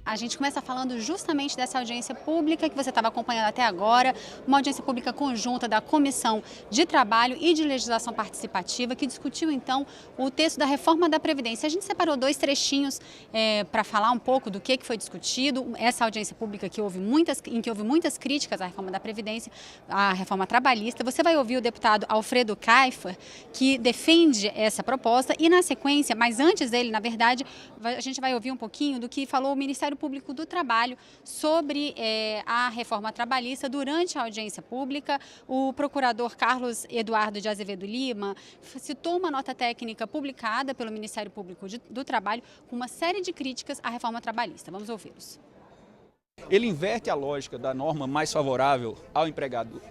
A gente começa falando justamente dessa audiência pública que você estava acompanhando até agora, uma audiência pública conjunta da Comissão de Trabalho e de Legislação Participativa, que discutiu então o texto da reforma da Previdência. A gente separou dois trechinhos para falar um pouco do que foi discutido. Essa audiência pública em que houve muitas críticas à reforma da Previdência, à reforma trabalhista. Você vai ouvir o deputado Alfredo Kaifer, que defende essa proposta, e na sequência, mas antes dele, na verdade, a gente vai ouvir um pouquinho do que falou o Ministério Público do Trabalho sobre a reforma trabalhista. Durante a audiência pública, o procurador Carlos Eduardo de Azevedo Lima citou uma nota técnica publicada pelo Ministério Público do Trabalho com uma série de críticas à reforma trabalhista. Vamos ouvi-los. Ele inverte a lógica da norma mais favorável ao empregado,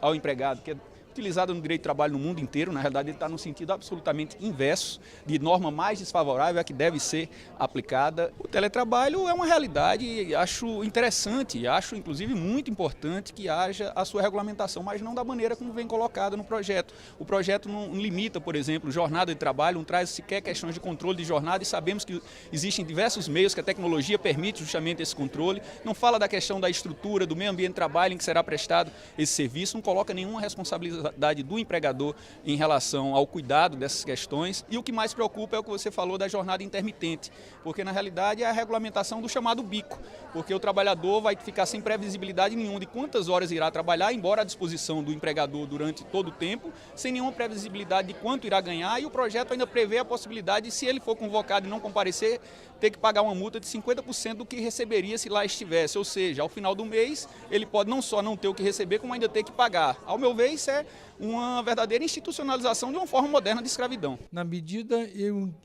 que é utilizada no direito de trabalho no mundo inteiro. Na realidade, ele está no sentido absolutamente inverso, de norma mais desfavorável a que deve ser aplicada. O teletrabalho é uma realidade e acho interessante, acho inclusive muito importante que haja a sua regulamentação, mas não da maneira como vem colocada no projeto. O projeto não limita, por exemplo, jornada de trabalho, não traz sequer questões de controle de jornada, e sabemos que existem diversos meios que a tecnologia permite justamente esse controle. Não fala da questão da estrutura, do meio ambiente de trabalho em que será prestado esse serviço, não coloca nenhuma responsabilidade do empregador em relação ao cuidado dessas questões. E o que mais preocupa é o que você falou da jornada intermitente, porque na realidade é a regulamentação do chamado bico, porque o trabalhador vai ficar sem previsibilidade nenhuma de quantas horas irá trabalhar, embora à disposição do empregador durante todo o tempo, sem nenhuma previsibilidade de quanto irá ganhar, e o projeto ainda prevê a possibilidade de, se ele for convocado e não comparecer, ter que pagar uma multa de 50% do que receberia se lá estivesse. Ou seja, ao final do mês, ele pode não só não ter o que receber, como ainda ter que pagar. Ao meu ver, isso é uma verdadeira institucionalização de uma forma moderna de escravidão. Na medida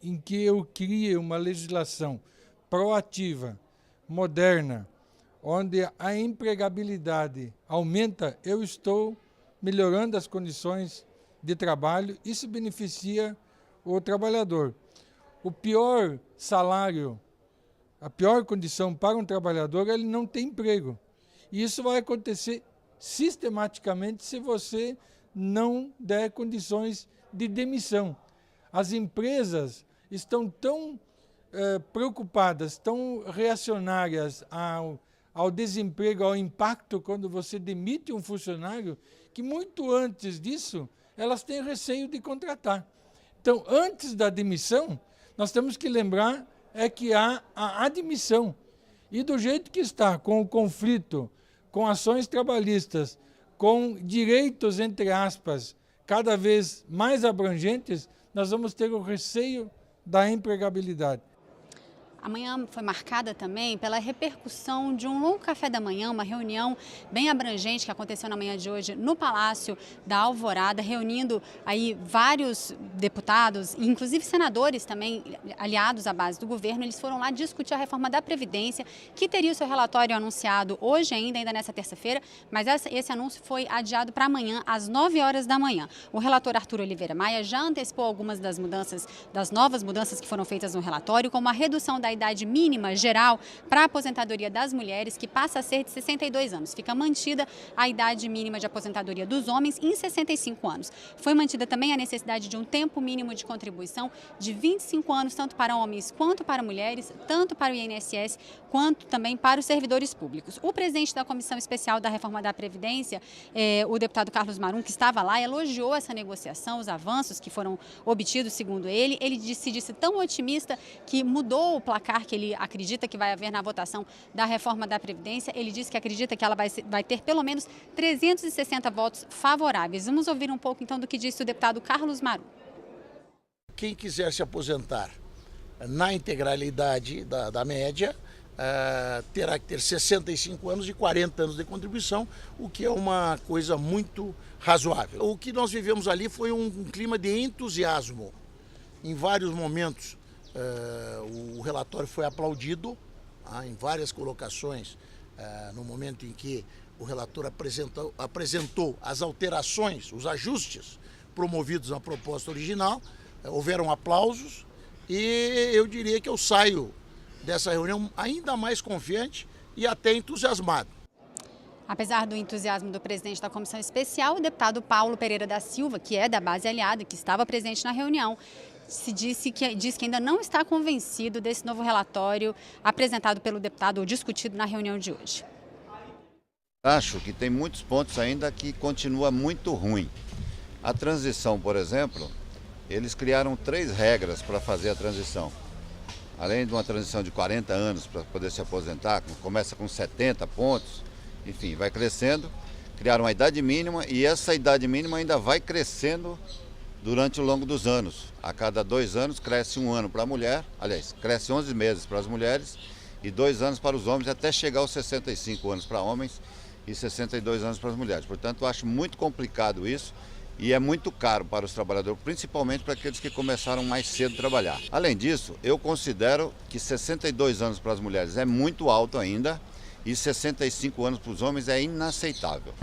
em que eu crie uma legislação proativa, moderna, onde a empregabilidade aumenta, eu estou melhorando as condições de trabalho. Isso beneficia o trabalhador. O pior salário, a pior condição para um trabalhador é ele não ter emprego. E isso vai acontecer sistematicamente se você não der condições de demissão. As empresas estão tão preocupadas, tão reacionárias ao desemprego, ao impacto quando você demite um funcionário, que muito antes disso elas têm receio de contratar. Então, antes da demissão, nós temos que lembrar que há a admissão. E do jeito que está, com o conflito, com ações trabalhistas, com direitos, entre aspas, cada vez mais abrangentes, nós vamos ter o receio da empregabilidade. Amanhã foi marcada também pela repercussão de um longo café da manhã, uma reunião bem abrangente que aconteceu na manhã de hoje no Palácio da Alvorada, reunindo aí vários deputados, inclusive senadores também, aliados à base do governo. Eles foram lá discutir a reforma da Previdência, que teria o seu relatório anunciado hoje ainda nessa terça-feira, mas esse anúncio foi adiado para amanhã, às 9 horas da manhã. O relator Arthur Oliveira Maia já antecipou algumas das novas mudanças que foram feitas no relatório, como a redução da idade mínima geral para a aposentadoria das mulheres, que passa a ser de 62 anos. Fica mantida a idade mínima de aposentadoria dos homens em 65 anos. Foi mantida também a necessidade de um tempo mínimo de contribuição de 25 anos, tanto para homens quanto para mulheres, tanto para o INSS quanto também para os servidores públicos. O presidente da Comissão Especial da Reforma da Previdência, o deputado Carlos Marum, que estava lá, elogiou essa negociação, os avanços que foram obtidos, segundo ele. Ele se disse tão otimista que mudou o placar que ele acredita que vai haver na votação da reforma da Previdência. Ele disse que acredita que ela vai ter pelo menos 360 votos favoráveis. Vamos ouvir um pouco então do que disse o deputado Carlos Marum. Quem quiser se aposentar na integralidade da média, terá que ter 65 anos e 40 anos de contribuição, o que é uma coisa muito razoável. O que nós vivemos ali foi um clima de entusiasmo. Em vários momentos, o relatório foi aplaudido, em várias colocações, no momento em que o relator apresentou as alterações, os ajustes promovidos na proposta original, houveram aplausos, e eu diria que eu saio dessa reunião ainda mais confiante e até entusiasmado. Apesar do entusiasmo do presidente da comissão especial, o deputado Paulo Pereira da Silva, que é da base aliada, que estava presente na reunião, diz que ainda não está convencido desse novo relatório apresentado pelo deputado ou discutido na reunião de hoje. Acho que tem muitos pontos ainda que continua muito ruim. A transição, por exemplo, eles criaram 3 regras para fazer a transição. Além de uma transição de 40 anos para poder se aposentar, começa com 70 pontos, enfim, vai crescendo, criaram uma idade mínima e essa idade mínima ainda vai crescendo durante o longo dos anos. A cada 2 anos cresce 1 ano para a mulher, aliás, cresce 11 meses para as mulheres e 2 anos para os homens, até chegar aos 65 anos para homens e 62 anos para as mulheres. Portanto, eu acho muito complicado isso e é muito caro para os trabalhadores, principalmente para aqueles que começaram mais cedo a trabalhar. Além disso, eu considero que 62 anos para as mulheres é muito alto ainda e 65 anos para os homens é inaceitável.